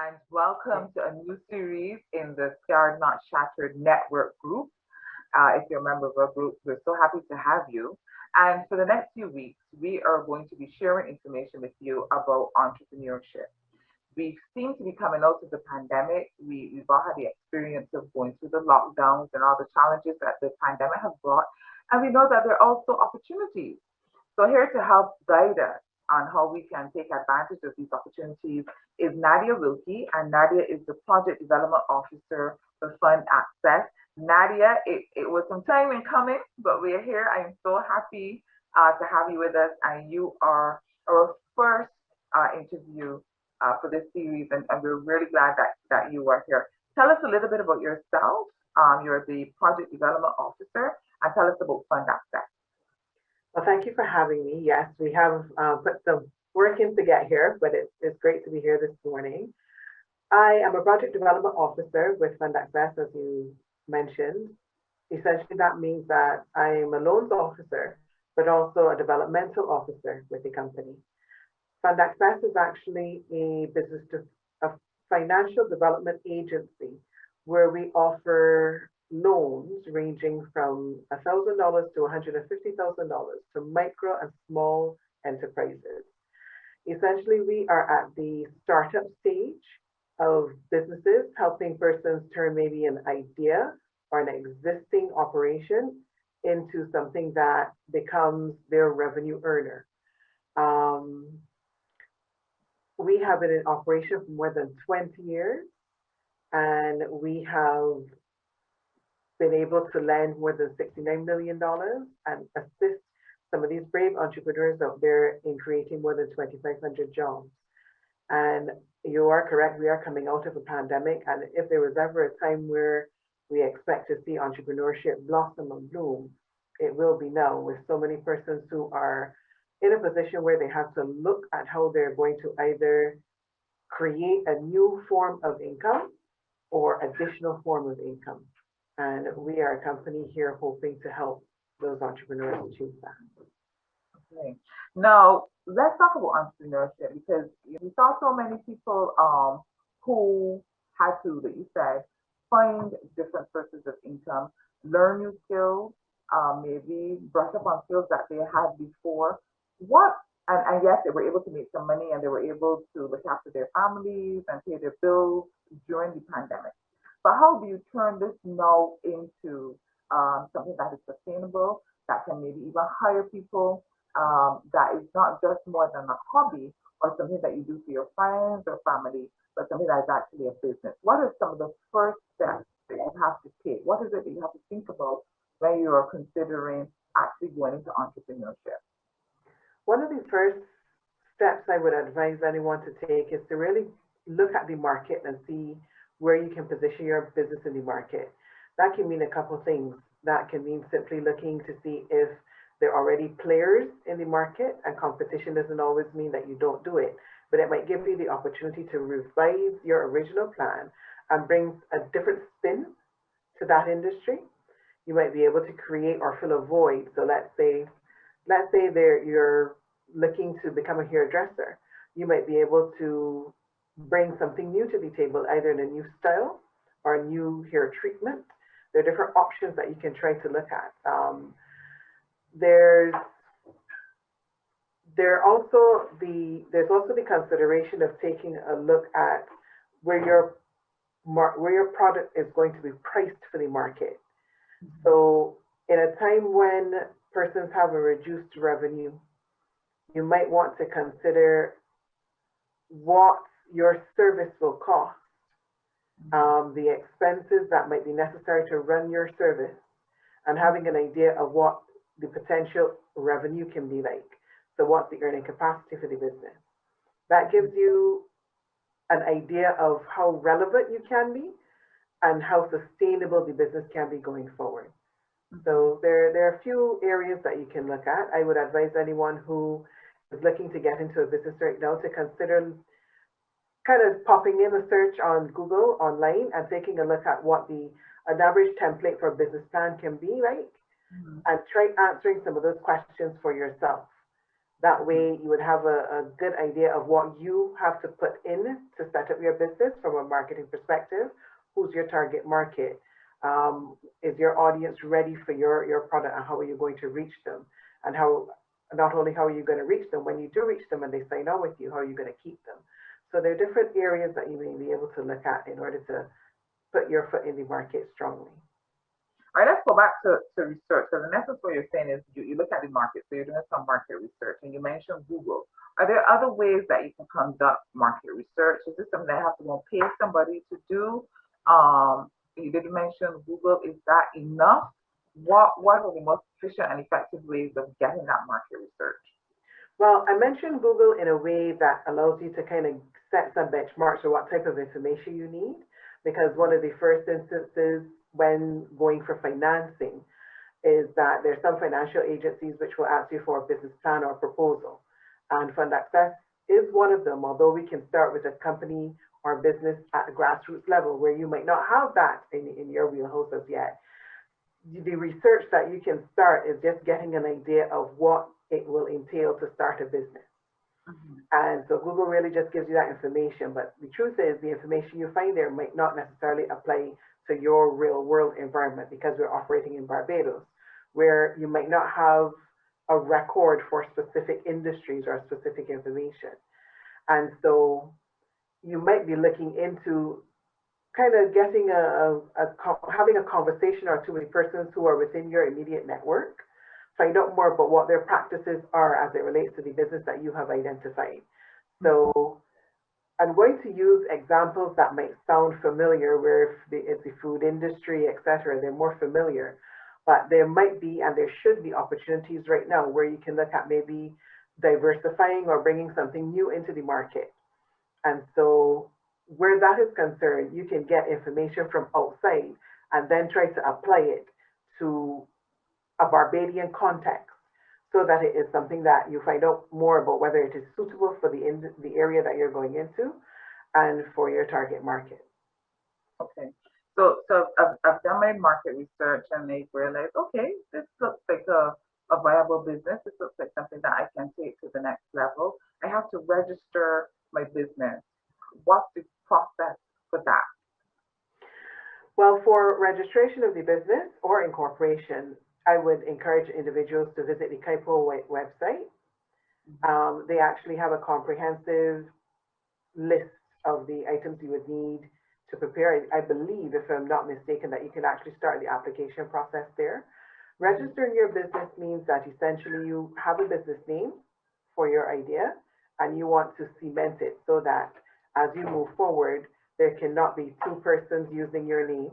and welcome to a new series in the Scared Not Shattered Network group. If you're a member of our group, we're so happy to have you. And for the next few weeks, we are going to be sharing information with you about entrepreneurship. We seem to be coming out of the pandemic. We've all had the experience of going through the lockdowns and all the challenges that the pandemic has brought. And we know that there are also opportunities. So here to help guide us on how we can take advantage of these opportunities is Nadia Wilkie, and Nadia is the Project Development Officer for FundAccess. Nadia, it was some time in coming, but we are here. I am so happy to have you with us, and you are our first interview for this series, and we're really glad that you are here. Tell us a little bit about yourself. You're the Project Development Officer, and tell us about FundAccess. Well, thank you for having me. Yes, we have put some work in to get here, but it's great to be here this morning. I am a project development officer with FundAccess, as you mentioned. Essentially, that means that I am a loans officer, but also a developmental officer with the company. FundAccess is actually a financial development agency where we offer loans ranging from $1,000 to $150,000 to micro and small enterprises. Essentially, we are at the startup stage of businesses, helping persons turn maybe an idea or an existing operation into something that becomes their revenue earner. We have been in operation for more than 20 years, and we have been able to lend more than $69 million and assist some of these brave entrepreneurs out there in creating more than 2,500 jobs. And you are correct, we are coming out of a pandemic, and if there was ever a time where we expect to see entrepreneurship blossom and bloom, it will be now, with so many persons who are in a position where they have to look at how they're going to either create a new form of income or additional form of income. And we are a company here hoping to help those entrepreneurs achieve that. Okay. Now, let's talk about entrepreneurship because we saw so many people who had to, that you said, find different sources of income, learn new skills, maybe brush up on skills that they had before. What and yes, they were able to make some money and they were able to look after their families and pay their bills during the pandemic. But how do you turn this now into something that is sustainable, that can maybe even hire people, that is not just more than a hobby or something that you do for your friends or family, but something that is actually a business? What are some of the first steps that you have to take? What is it that you have to think about when you are considering actually going into entrepreneurship? One of the first steps I would advise anyone to take is to really look at the market and see where you can position your business in the market. That can mean a couple of things. That can mean simply looking to see if there are already players in the market, and competition doesn't always mean that you don't do it, but it might give you the opportunity to revise your original plan and bring a different spin to that industry. You might be able to create or fill a void. So let's say there you're looking to become a hairdresser. You might be able to bring something new to the table, either in a new style or a new hair treatment. There are different options that you can try to look at. There's also the consideration of taking a look at where your product is going to be priced for the market. So in a time when persons have a reduced revenue, you might want to consider what your service will cost, the expenses that might be necessary to run your service, and having an idea of what the potential revenue can be like. So what's the earning capacity for the business? That gives you an idea of how relevant you can be and how sustainable the business can be going forward. So there are a few areas that you can look at. I would advise anyone who is looking to get into a business right now to consider kind of popping in a search on Google online and taking a look at what an average template for a business plan can be like, and try answering some of those questions for yourself. That way, you would have a good idea of what you have to put in to set up your business from a marketing perspective. Who's your target market? Is your audience ready for your product, and how are you going to reach them? And how, not only how are you going to reach them, when you do reach them and they sign on with you, how are you going to keep them? So there are different areas that you may be able to look at in order to put your foot in the market strongly. All right, let's go back to research. So in essence, what you're saying is you look at the market, so you're doing some market research, and you mentioned Google. Are there other ways that you can conduct market research? Is this something that you have to go pay somebody to do? You did mention Google. Is that enough? What are the most efficient and effective ways of getting that market research? Well, I mentioned Google in a way that allows you to kind of set some benchmarks for what type of information you need, because one of the first instances when going for financing is that there's some financial agencies which will ask you for a business plan or proposal. And FundAccess is one of them, although we can start with a company or business at a grassroots level where you might not have that in your wheelhouse as yet. The research that you can start is just getting an idea of what it will entail to start a business. Mhm. And so Google really just gives you that information. But the truth is, the information you find there might not necessarily apply to your real world environment because we're operating in Barbados, where you might not have a record for specific industries or specific information. And so you might be looking into kind of getting having a conversation or two with persons who are within your immediate network, find out more about what their practices are as it relates to the business that you have identified. So I'm going to use examples that might sound familiar, where it's the food industry, etc. They're more familiar, but there might be and there should be opportunities right now where you can look at maybe diversifying or bringing something new into the market. And so, where that is concerned, you can get information from outside and then try to apply it to a Barbadian context so that it is something that you find out more about whether it is suitable for the area that you're going into and for your target market. Okay. So I've done my market research and I realized, okay, this looks like a viable business. This looks like something that I can take to the next level. I have to register my business. What's the process for that? Well, for registration of the business or incorporation, I would encourage individuals to visit the KIPO website. They actually have a comprehensive list of the items you would need to prepare. I believe, if I'm not mistaken, that you can actually start the application process there. Registering your business means that essentially you have a business name for your idea and you want to cement it so that as you move forward, there cannot be two persons using your name.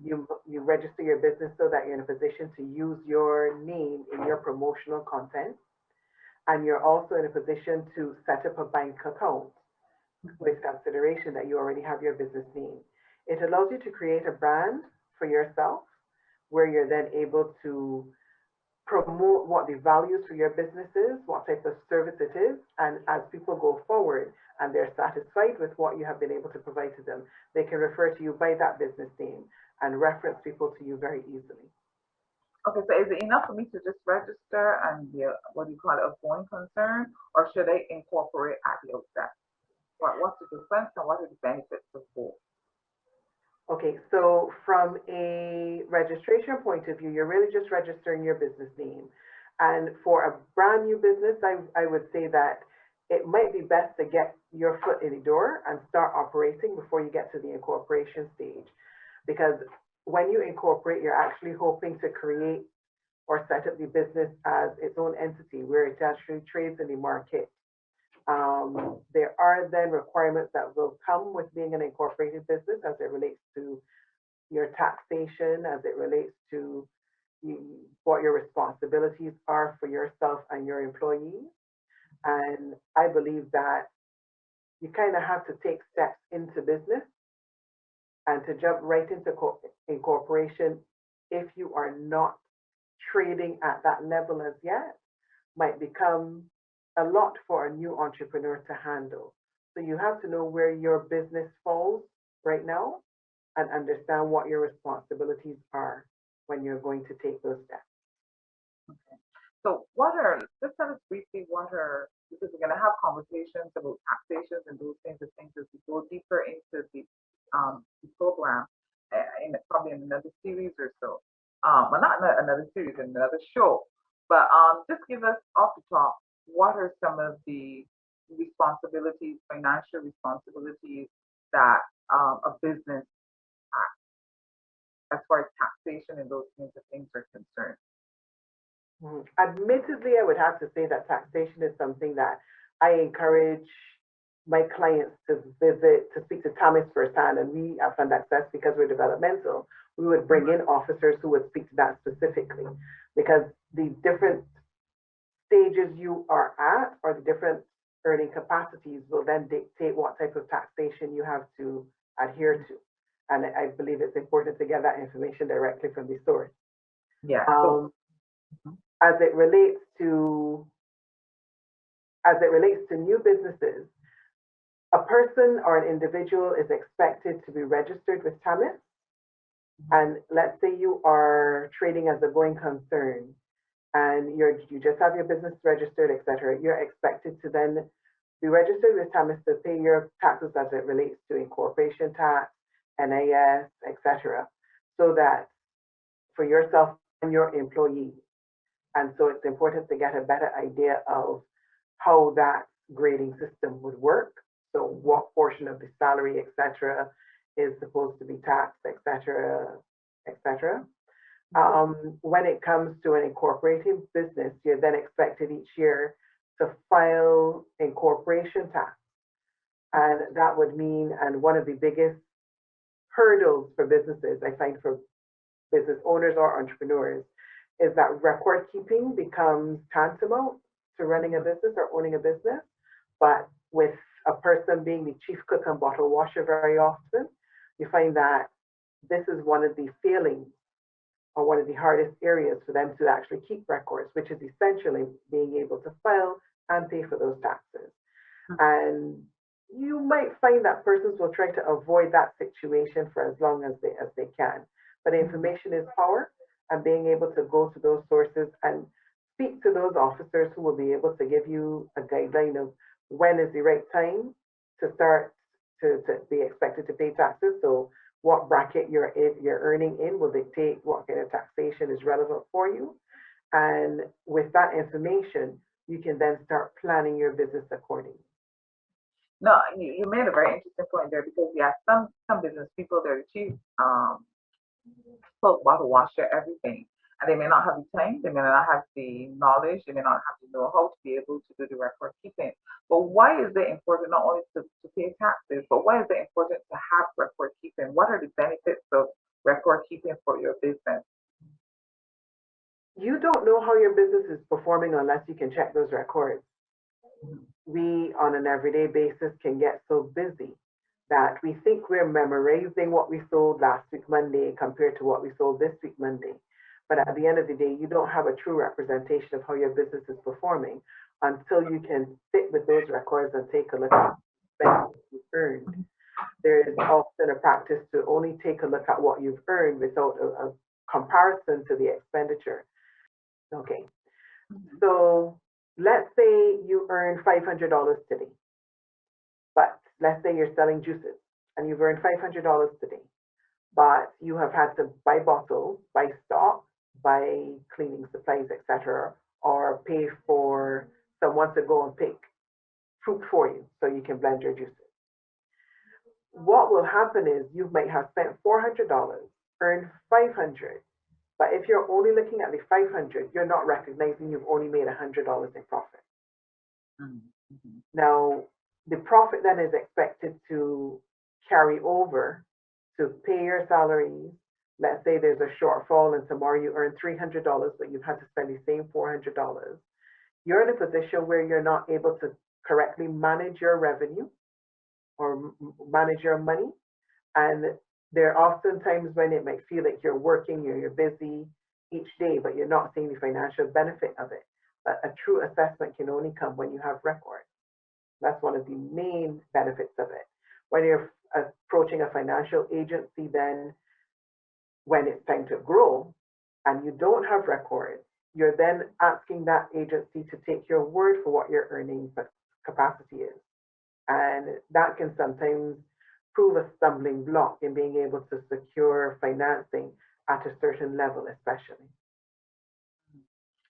You register your business so that you're in a position to use your name in your promotional content, and you're also in a position to set up a bank account with consideration that you already have your business name. It allows you to create a brand for yourself where you're then able to promote what the values for your business is, what type of service it is, and as people go forward and they're satisfied with what you have been able to provide to them, they can refer to you by that business name and reference people to you very easily. Okay, so is it enough for me to just register and be what do you call it, a going concern, or should I incorporate at the outset? What's the difference and what are the benefits of both? Okay, so from a registration point of view, you're really just registering your business name. And for a brand new business, I would say that it might be best to get your foot in the door and start operating before you get to the incorporation stage. Because when you incorporate, you're actually hoping to create or set up the business as its own entity where it actually trades in the market. There are then requirements that will come with being an incorporated business as it relates to your taxation, as it relates to what your responsibilities are for yourself and your employees. And I believe that you kind of have to take steps into business and to jump right into incorporation if you are not trading at that level as yet might become a lot for a new entrepreneur to handle. So you have to know where your business falls right now and understand what your responsibilities are when you're going to take those steps. So what are, just tell us briefly what are, because we're going to have conversations about taxations and those kinds of things as we go deeper into the program in probably in another series or so. Well, not in another series, in another show, but just give us off the top, what are some of the responsibilities, financial responsibilities that a business has as far as taxation and those kinds of things are concerned? Admittedly, I would have to say that taxation is something that I encourage my clients to visit, to speak to Thomas firsthand. And we at FundAccess, because we're developmental, we would bring in officers who would speak to that specifically, because the different stages you are at or the different earning capacities will then dictate what type of taxation you have to adhere to. And I believe it's important to get that information directly from the source. Yeah. So, Um, as it relates to new businesses, a person or an individual is expected to be registered with TAMIS. And let's say you are trading as a going concern and you just have your business registered, etc. You're expected to then be registered with TAMIS to pay your taxes as it relates to incorporation tax, NAS, etc. So that for yourself and your employees. And so it's important to get a better idea of how that grading system would work. So what portion of the salary, etc., is supposed to be taxed, etc., etc. When it comes to an incorporated business, you're then expected each year to file incorporation tax. And that would mean, and one of the biggest hurdles for businesses, I find for business owners or entrepreneurs, is that record keeping becomes tantamount to running a business or owning a business. But with a person being the chief cook and bottle washer very often, you find that this is one of the failings or one of the hardest areas for them to actually keep records, which is essentially being able to file and pay for those taxes. And you might find that persons will try to avoid that situation for as long as they can. But information is power, and being able to go to those sources and speak to those officers who will be able to give you a guideline of when is the right time to start to be expected to pay taxes. So what bracket you're earning in will dictate what kind of taxation is relevant for you. And with that information, you can then start planning your business accordingly. no, you made a very interesting point there because yeah, some business people they're the chief cook, bottle washer, everything, and they may not have the time, they may not have the knowledge, they may not have the know-how to be able to do the record keeping. But why is it important not only to pay taxes, but why is it important to have record keeping? What are the benefits of record keeping for your business? You don't know how your business is performing unless you can check those records. We, on an everyday basis, can get so busy that we think we're memorizing what we sold last week Monday compared to what we sold this week Monday. But at the end of the day, you don't have a true representation of how your business is performing until you can sit with those records and take a look at what you've earned. There is often a practice to only take a look at what you've earned without a comparison to the expenditure. Okay, so let's say you earn $500 today, but let's say you're selling juices and you've earned $500 today, but you have had to buy bottles, buy stock, buy cleaning supplies, etc., or pay for someone to go and pick fruit for you so you can blend your juices. What will happen is you might have spent $400, earned 500, but if you're only looking at the 500, you're not recognizing you've only made $100 in profit. Mm-hmm. Now, the profit then is expected to carry over to pay your salaries. Let's say there's a shortfall and tomorrow you earn $300, but you've had to spend the same $400. You're in a position where you're not able to correctly manage your revenue or manage your money. And there are often times when it might feel like you're working, you're busy each day, but you're not seeing the financial benefit of it. But a true assessment can only come when you have records. That's one of the main benefits of it. When you're approaching a financial agency, then when it's time to grow and you don't have records, you're then asking that agency to take your word for what your earning capacity is. And that can sometimes prove a stumbling block in being able to secure financing at a certain level, especially.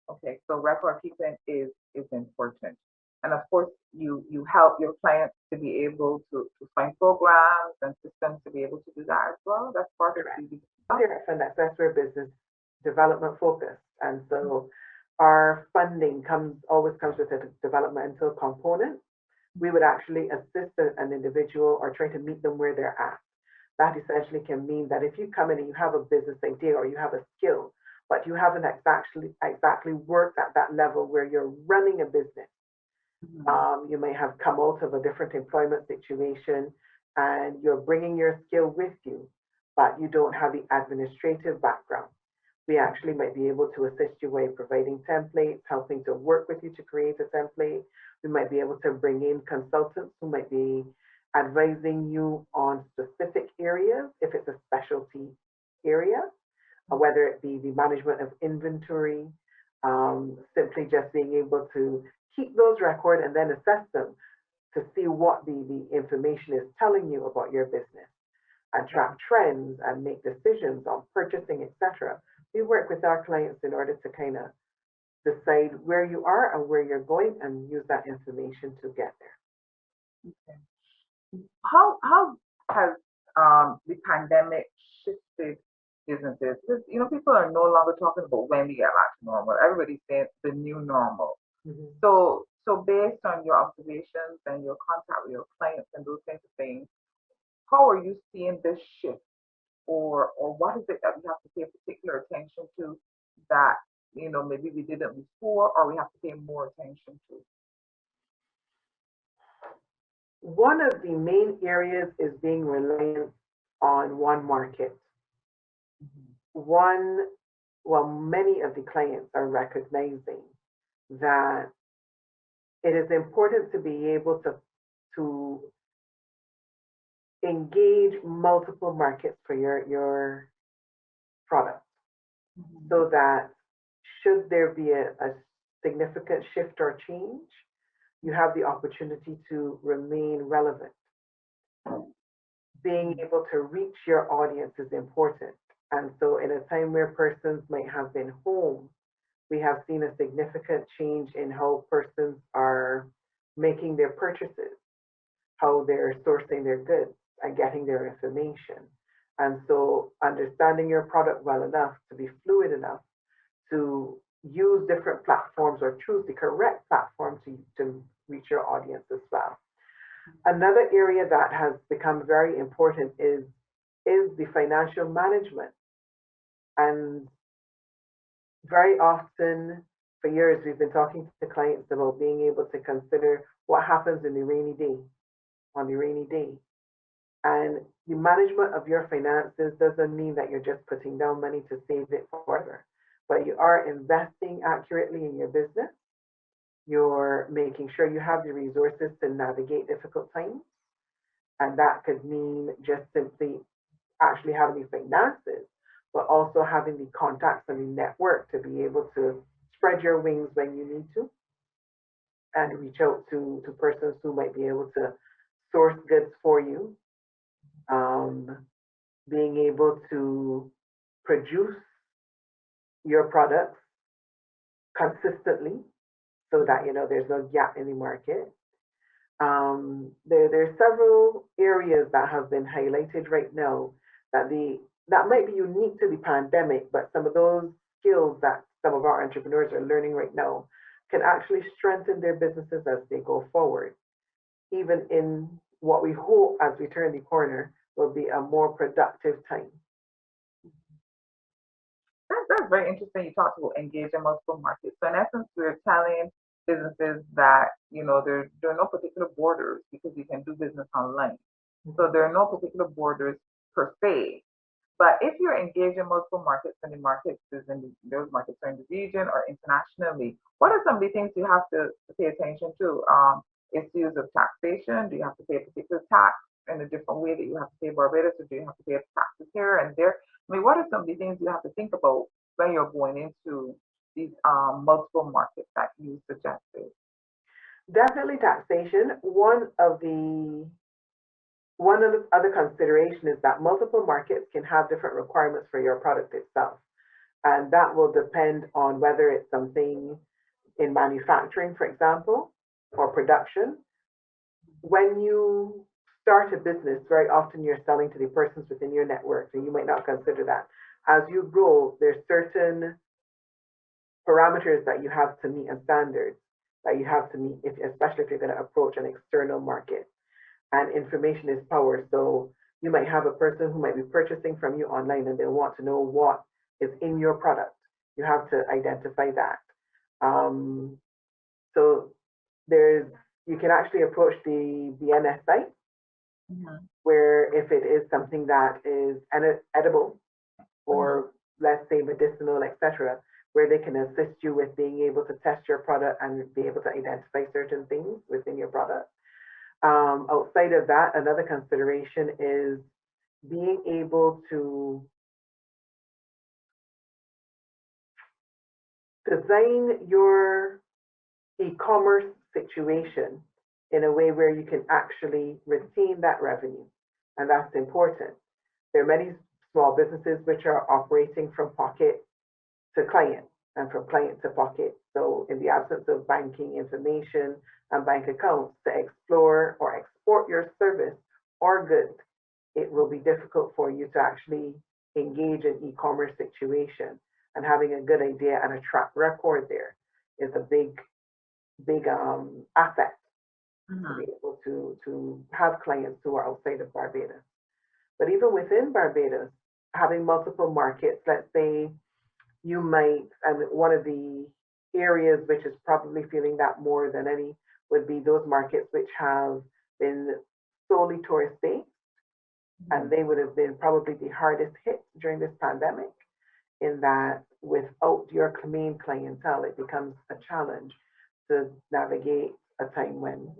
Okay, so record keeping is important, and of course, you help your clients to be able to find programs and systems to be able to do that as well. That's part of Correct. the Here at FundAccess, we're business development focused. And so our funding always comes with a developmental component. We would actually assist an individual or try to meet them where they're at. That essentially can mean that if you come in and you have a business idea or you have a skill, but you haven't exactly worked at that level where you're running a business, you may have come out of a different employment situation and you're bringing your skill with you, but you don't have the administrative background. We actually might be able to assist you by providing templates, helping to work with you to create a template. We might be able to bring in consultants who might be advising you on specific areas, if it's a specialty area, whether it be the management of inventory, simply just being able to keep those records and then assess them to see what the information is telling you about your business and track trends and make decisions on purchasing, etc. We work with our clients in order to kind of decide where you are and where you're going and use that information to get there. Okay. How has the pandemic shifted businesses? Because people are no longer talking about when we get back to normal. Everybody's saying the new normal. Mm-hmm. So based on your observations and your contact with your clients and those kinds of things, how are you seeing this shift, or what is it that we have to pay particular attention to that maybe we didn't before, or we have to pay more attention to? One of the main areas is being reliant on one market. One, well, many of the clients are recognizing that it is important to be able to engage multiple markets for your product, so that should there be a significant shift or change, you have the opportunity to remain relevant. Being able to reach your audience is important. And so, in a time where persons might have been home, we have seen a significant change in how persons are making their purchases, how they're sourcing their goods and getting their information. And so, understanding your product well enough to be fluid enough to use different platforms or choose the correct platform to reach your audience as well. Another area that has become very important is the financial management. And very often, for years, we've been talking to clients about being able to consider what happens in the rainy day, on the rainy day. And the management of your finances doesn't mean that you're just putting down money to save it forever, but you are investing accurately in your business. You're making sure you have the resources to navigate difficult times. And that could mean just simply actually having the finances, but also having the contacts and the network to be able to spread your wings when you need to and reach out to persons who might be able to source goods for you. Being able to produce your products consistently so that there's no gap in the market. There are several areas that have been highlighted right now that might be unique to the pandemic, but some of those skills that some of our entrepreneurs are learning right now can actually strengthen their businesses as they go forward, even in what we hope as we turn the corner will be a more productive time. That's very interesting. You talked about engaging multiple markets. So in essence, we're telling businesses that there are no particular borders because you can do business online. So there are no particular borders per se. But if you're engaging multiple markets and the markets is those markets are in the region or internationally, what are some of the things you have to pay attention to? Issues of taxation. Do you have to pay a particular tax in a different way that you have to pay Barbados, or do you have to pay taxes here and there? I mean, what are some of the things you have to think about when you're going into these multiple markets that you suggested? Definitely taxation. One of the other consideration is that multiple markets can have different requirements for your product itself. And that will depend on whether it's something in manufacturing, for example, or production. When you start a business, very often you're selling to the persons within your network, and you might not consider that. As you grow, there's certain parameters that you have to meet and standards that you have to meet, especially if you're going to approach an external market. And information is power. So you might have a person who might be purchasing from you online and they want to know what is in your product. You have to identify that. Um, so there's you can actually approach the BNS site Mm-hmm. where if it is something that is edible Mm-hmm. or let's say medicinal, etc., where they can assist you with being able to test your product and be able to identify certain things within your product. Outside of that, another consideration is being able to design your e-commerce situation in a way where you can actually retain that revenue. And that's important. There are many small businesses which are operating from pocket to client and from client to pocket. So in the absence of banking information and bank accounts to explore or export your service or good, it will be difficult for you to actually engage in e-commerce situation. And having a good idea and a track record there is a big asset to be Mm-hmm. able to have clients who are outside of Barbados. But even within Barbados, having multiple markets, let's say you might, and one of the areas which is probably feeling that more than any would be those markets which have been solely tourist based, and Mm-hmm. they would have been probably the hardest hit during this pandemic. In that, without your main clientele, it becomes a challenge to navigate a time when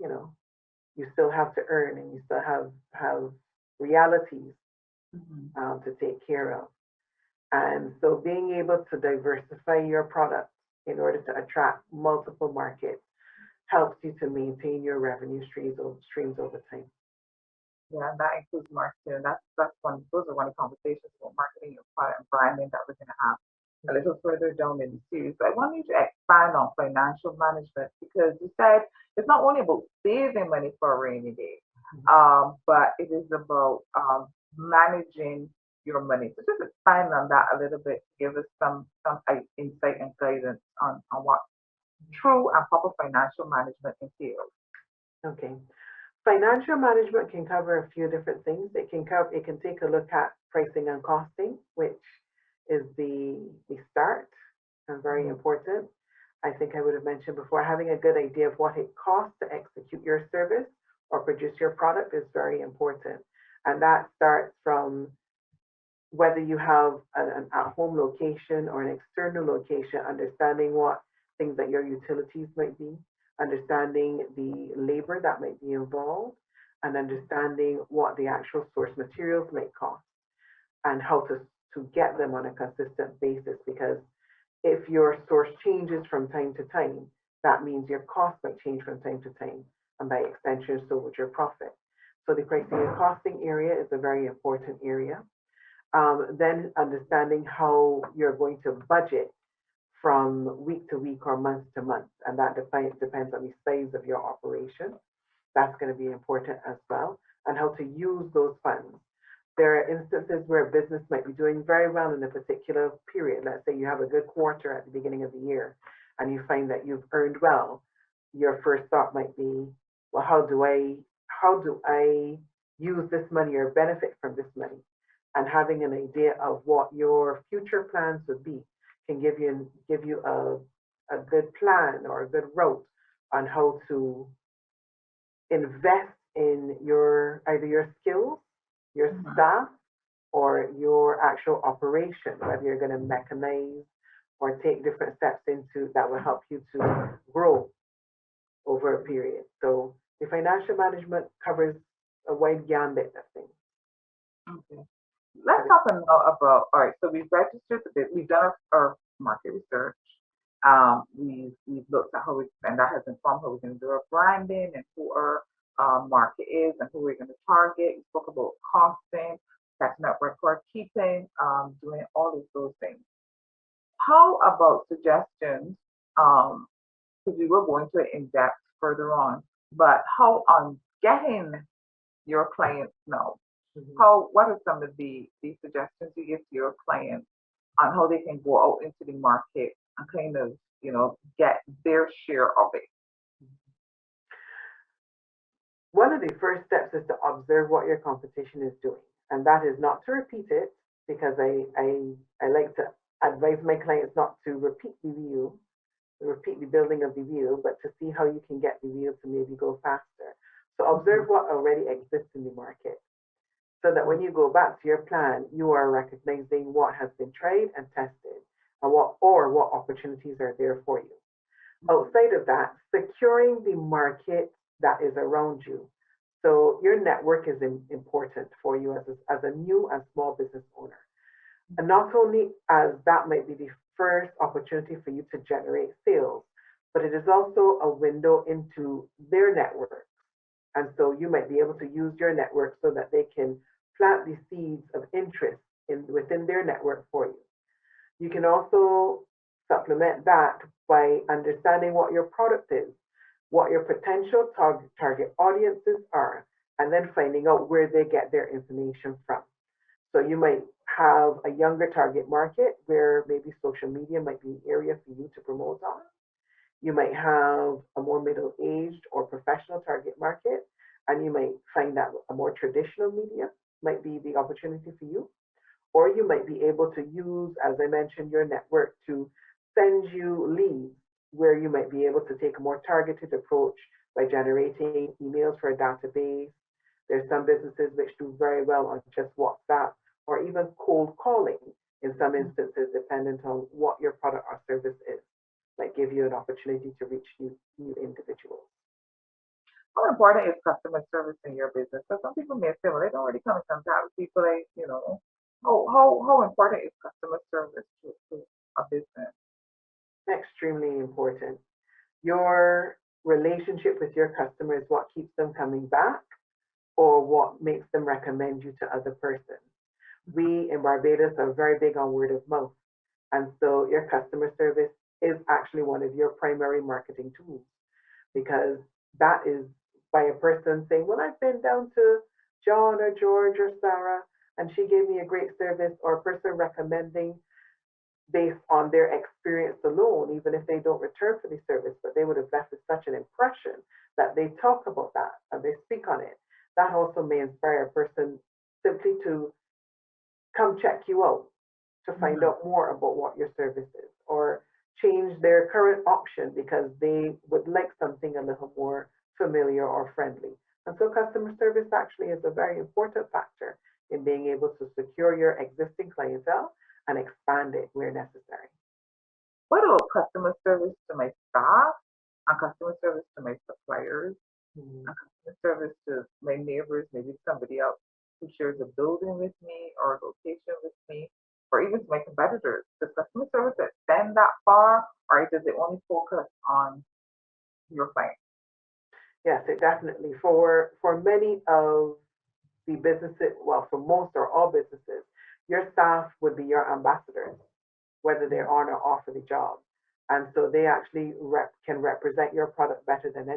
you still have to earn and you still have realities Mm-hmm. to take care of. And so being able to diversify your products in order to attract multiple markets helps you to maintain your revenue streams over time. Yeah, and that includes marketing. That's one. Those are one of the conversations about marketing your product and branding that we're going to have a little further down in the series. But I want you to expand on financial management because you said it's not only about saving money for a rainy day, but it is about managing your money. So just expand on that a little bit. Give us some insight and guidance on what true and proper financial management entails. Okay. Financial management can cover a few different things. It can take a look at pricing and costing, which is the start and very Mm-hmm. important. I think I would have mentioned before, having a good idea of what it costs to execute your service or produce your product is very important. And that starts from whether you have an at-home location or an external location, understanding what things that your utilities might be, understanding the labor that might be involved, and understanding what the actual source materials might cost and how to get them on a consistent basis. Because if your source changes from time to time, that means your cost might change from time to time, and by extension, so would your profit. So the pricing and costing area is a very important area. Then understanding how you're going to budget from week to week or month to month, and that depends on the size of your operation. That's going to be important as well, and how to use those funds. There are instances where a business might be doing very well in a particular period. Let's say you have a good quarter at the beginning of the year, and you find that you've earned well. Your first thought might be, well, how do I use this money or benefit from this money? And having an idea of what your future plans would be can give you a good plan or a good route on how to invest in your either your skills, your Mm-hmm. staff, or your actual operation, whether you're going to mechanize or take different steps into that will help you to grow over a period. So the financial management covers a wide gambit of things. Okay. Let's talk now about, all right, so we've registered the bit, we've done our market research, We've looked at how we, and that has informed how we can do our branding and who our market is and who we're going to target. We spoke about costing, catching up record keeping, doing all of those things. How about suggestions? Because we will go into it in depth further on, but how on getting your clients know? Mhm. How, what are some of the suggestions you give to your clients on how they can go out into the market and kind of, get their share of it? One of the first steps is to observe what your competition is doing, and that is not to repeat it because I like to advise my clients not to repeat the building of the wheel, but to see how you can get the wheel to maybe go faster. So Mhm. observe what already exists in the market so that when you go back to your plan, you are recognizing what has been tried and tested and what opportunities are there for you. Outside of that, securing the market that is around you. So your network is important for you as a new and small business owner. And not only as that might be the first opportunity for you to generate sales, but it is also a window into their network. And so you might be able to use your network so that they can plant the seeds of interest within their network for you. You can also supplement that by understanding what your product is, what your potential target audiences are, and then finding out where they get their information from. So you might have a younger target market where maybe social media might be an area for you to promote on. You might have a more middle aged or professional target market, and you might find that a more traditional media might be the opportunity for you. Or you might be able to use, as I mentioned, your network to send you leads where you might be able to take a more targeted approach by generating emails for a database. There's some businesses which do very well on just WhatsApp or even cold calling in some instances, dependent on what your product or service is, might give you an opportunity to reach new individuals. How important is customer service in your business? So some people may say, well, they don't really come in contact with people. How important is customer service to a business? Extremely important. Your relationship with your customer is what keeps them coming back or what makes them recommend you to other persons. We in Barbados are very big on word of mouth. And so your customer service is actually one of your primary marketing tools because that is by a person saying, well, I've been down to John or George or Sarah and she gave me a great service, or a person recommending based on their experience alone, even if they don't return for the service, but they would have left with such an impression that they talk about that and they speak on it. That also may inspire a person simply to come check you out to find Mhm. out more about what your service is or change their current option because they would like something a little more familiar or friendly. And so customer service actually is a very important factor in being able to secure your existing clientele and expand it where necessary. What about customer service to my staff and customer service to my suppliers Mhm. and customer service to my neighbors, maybe somebody else who shares a building with me or a location with me, or even to my competitors? Does customer service extend that far, or does it only focus on your clients? Yes, it definitely for many of the businesses, well, for most or all businesses, your staff would be your ambassadors, whether they're on or off of the job. And so they actually can represent your product better than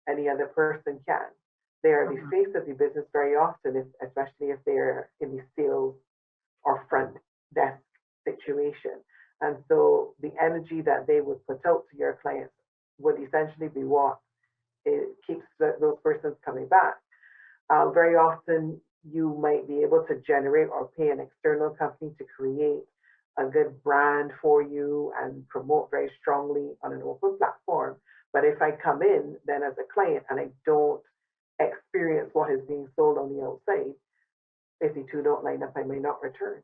any other person can. They are the Mhm. face of the business very often, especially if they're in the sales or front desk situation. And so the energy that they would put out to your clients would essentially be what it keeps those persons coming back. Very often, you might be able to generate or pay an external company to create a good brand for you and promote very strongly on an open platform. But if I come in then as a client and I don't experience what is being sold on the outside, if the two don't line up, I may not return.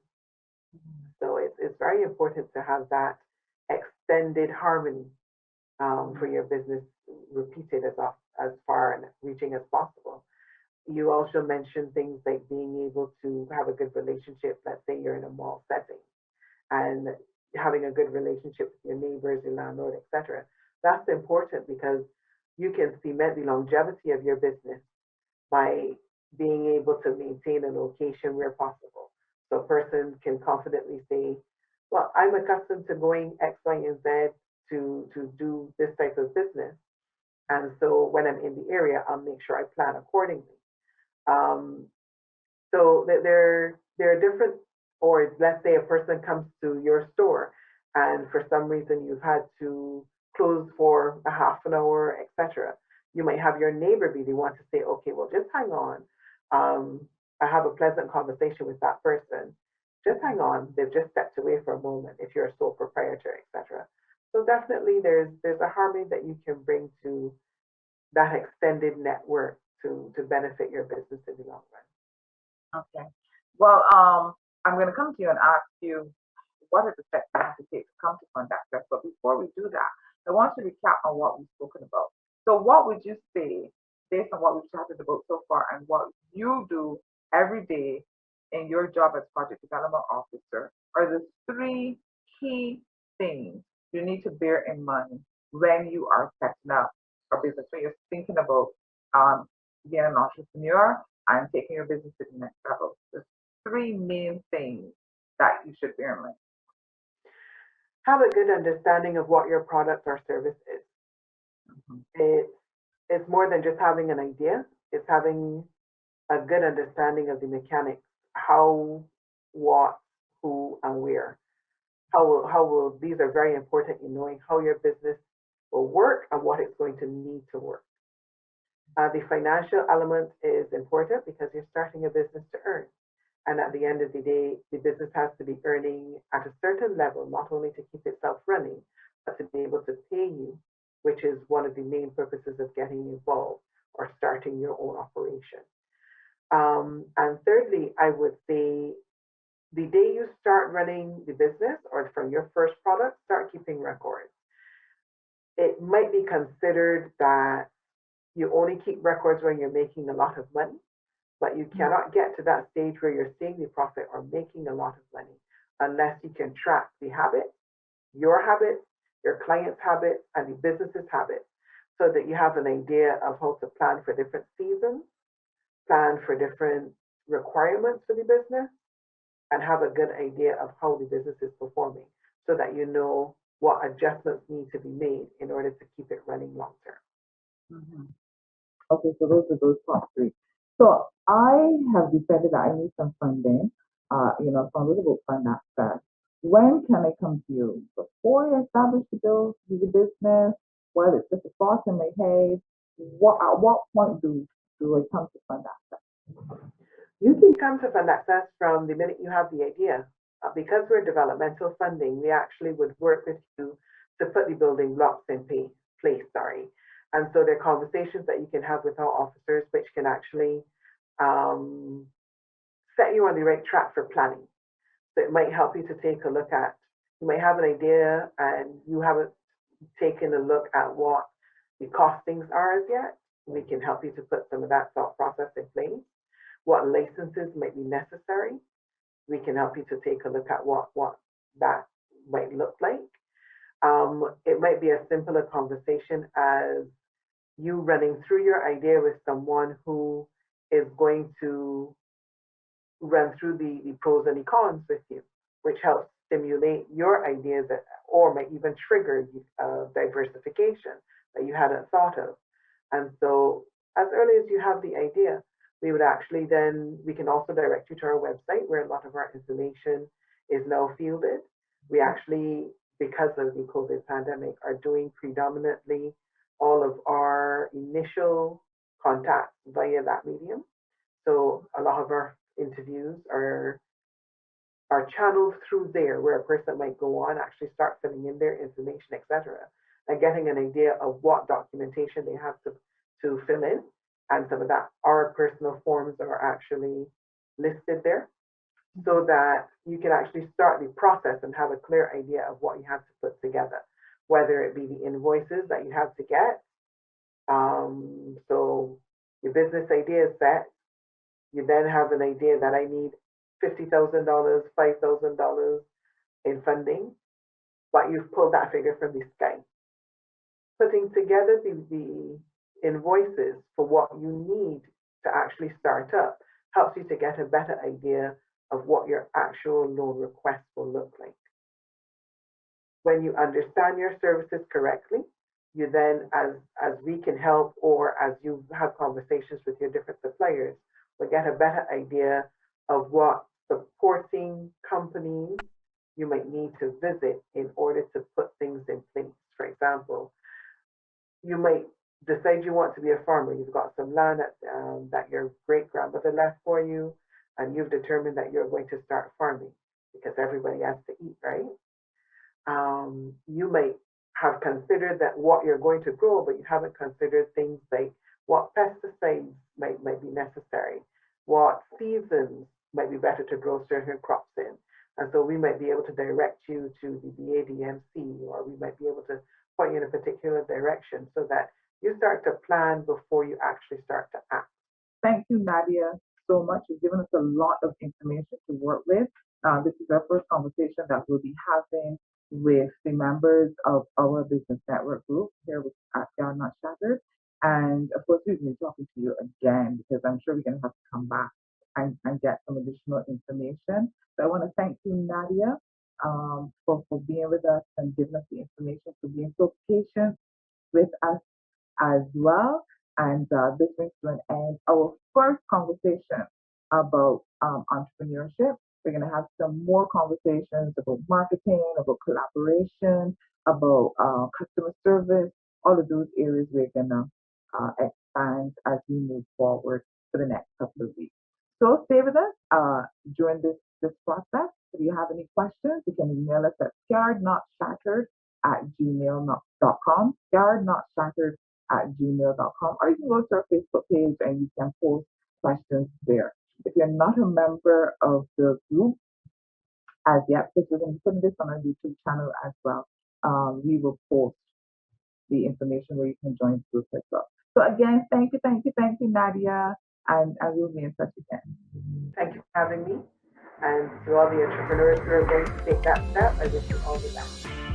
So it's very important to have that extended harmony for your business repeated as far and reaching as possible. You also mentioned things like being able to have a good relationship. Let's say you're in a mall setting and having a good relationship with your neighbors, your landlord, etc. That's important because you can cement the longevity of your business by being able to maintain a location where possible. So a person can confidently say, well, I'm accustomed to going X, Y, and Z to do this type of business. And so when I'm in the area, I'll make sure I plan accordingly. Um, so there are different, or let's say a person comes to your store, and for some reason you've had to close for a half an hour, etc. You might have your neighbor be the one to say, okay, well, just hang on. I have a pleasant conversation with that person. Just hang on. They've just stepped away for a moment. If you're a sole proprietor, etc. So definitely, there's a harmony that you can bring to that extended network to benefit your business in the long run. Okay. Well, I'm going to come to you and ask you what are the steps you have to take to come to fund access. But before we do that, I want to recap on what we've spoken about. So, what would you say, based on what we've chatted about so far and what you do every day in your job as project development officer, are the three key things you need to bear in mind when you are setting up a business, when you're thinking about um, being an entrepreneur and taking your business to the next level? There's three main things that you should bear in mind. Have a good understanding of what your product or service is. Mhm. It, it's more than just having an idea, it's having a good understanding of the mechanics, how, what, who, and where. How will these are very important in knowing how your business will work and what it's going to need to work. The financial element is important because you're starting a business to earn. And at the end of the day, the business has to be earning at a certain level, not only to keep itself running, but to be able to pay you, which is one of the main purposes of getting involved or starting your own operation. And thirdly, I would say the day you start running the business or from your first product, start keeping records. It might be considered that you only keep records when you're making a lot of money, but you cannot get to that stage where you're seeing the profit or making a lot of money unless you can track the habits, your clients' habits, and the business's habits, so that you have an idea of how to plan for different seasons, plan for different requirements for the business, and have a good idea of how the business is performing so that you know what adjustments need to be made in order to keep it running long term. Mhm. Okay, so those are those top three. So I have decided that I need some funding, from a little fund access. When can I come to you? Before you establish the business, while it's just a thought in my head, at what point do I come to fund access? You can come to FundAccess from the minute you have the idea. Because we're developmental funding, we actually would work with you to put the building blocks in place. Sorry. And so there are conversations that you can have with our officers, which can actually um, set you on the right track for planning. So it might help you to take a look at, you might have an idea and you haven't taken a look at what the costings are as yet. We can help you to put some of that thought process in place. What licenses might be necessary. We can help you to take a look at what that might look like. It might be as simple a conversation as you running through your idea with someone who is going to run through the pros and the cons with you, which helps stimulate your ideas that, or might even trigger diversification that you hadn't thought of. And so, as early as you have the idea, we would actually then, we can also direct you to our website where a lot of our information is now fielded. We actually, because of the COVID pandemic, are doing predominantly all of our initial contacts via that medium. So a lot of our interviews are channeled through there, where a person might go on, actually start filling in their information, etc., and getting an idea of what documentation they have to fill in. And some of that, our personal forms are actually listed there so that you can actually start the process and have a clear idea of what you have to put together, whether it be the invoices that you have to get. So your business idea is set. You then have an idea that I need $50,000, $5,000 in funding. but you've pulled that figure from the sky. Putting together the invoices for what you need to actually start up helps you to get a better idea of what your actual loan request will look like. When you understand your services correctly, you then, as we can help or as you have conversations with your different suppliers, will get a better idea of what supporting companies you might need to visit in order to put things in place. For example, you might decide you want to be a farmer. You've got some land that your great grandmother left for you, and you've determined that you're going to start farming because everybody has to eat, right? You might have considered that what you're going to grow, but you haven't considered things like what pesticides might be necessary, what seasons might be better to grow certain crops in. And so we might be able to direct you to the BADMC, or we might be able to point you in a particular direction so that you start to plan before you actually start to act. Thank you, Nadia, so much. You've given us a lot of information to work with. This is our first conversation that we'll be having with the members of our business network group here at Yard Not Shattered. And of course, we've been talking to you again because I'm sure we're going to have to come back and get some additional information. So I want to thank you, Nadia, for being with us and giving us the information, for being so patient with us as well. And this brings to an end our first conversation about entrepreneurship. We're going to have some more conversations about marketing, about collaboration, about customer service, all of those areas we're going to expand as we move forward for the next couple of weeks. So stay with us during this process. If you have any questions, you can email us at scarednotshattered@gmail.com, scarednotshattered@gmail.com, or you can go to our Facebook page and you can post questions there. If you're not a member of the group as yet, because we're going to be putting this on our YouTube channel as well, we will post the information where you can join the group as well. So again, thank you, Nadia, and I will be in touch again. Thank you for having me. And to all the entrepreneurs who are going to take that step, I wish you all the best.